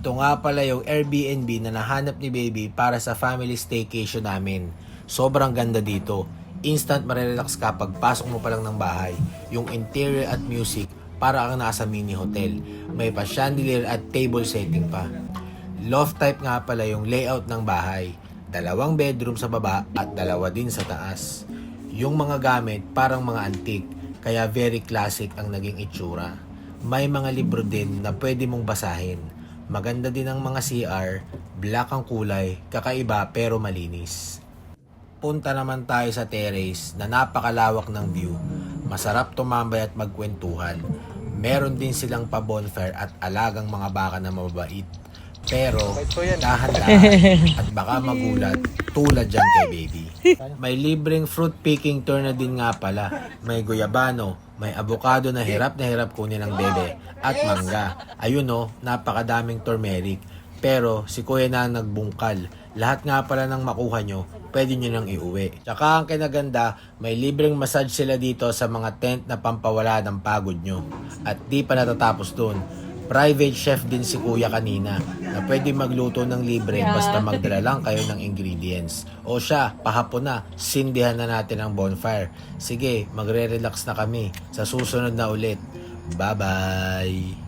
Ito nga pala yung Airbnb na nahanap ni Baby para sa family staycation namin. Sobrang ganda dito. Instant marerelax ka pagpasok mo pa lang ng bahay. Yung interior at music para kang nasa mini hotel. May pa chandelier at table setting pa. Loft type nga pala yung layout ng bahay. 2 bedroom sa baba at 2 din sa taas. Yung mga gamit parang mga antique, kaya very classic ang naging itsura. May mga libro din na pwede mong basahin. Maganda din ang mga CR, black ang kulay, kakaiba pero malinis. Punta naman tayo sa terrace na napakalawak ng view. Masarap tumambay at magkwentuhan. Meron din silang pa-bonfire at alagang mga baka na mababait. Pero dahan-dahan at baka magulat tulad dyan kay Baby. May libreng fruit picking tour na din nga pala. May guyabano, may avocado na hirap kunin ng bebe at mangga. Ayun o, napakadaming turmeric. Pero si Kuya na nagbungkal. Lahat nga pala ng makuha nyo, pwede nyo nang iuwi. Tsaka ang kinaganda, may libreng massage sila dito sa mga tent na pampawala ng pagod nyo. At di pa natatapos dun. Private chef din si Kuya kanina na pwede magluto ng libre basta magdala lang kayo ng ingredients. O siya, pahapon na, sindihan na natin ang bonfire. Sige, magre-relax na kami. Sa susunod na ulit. Bye-bye!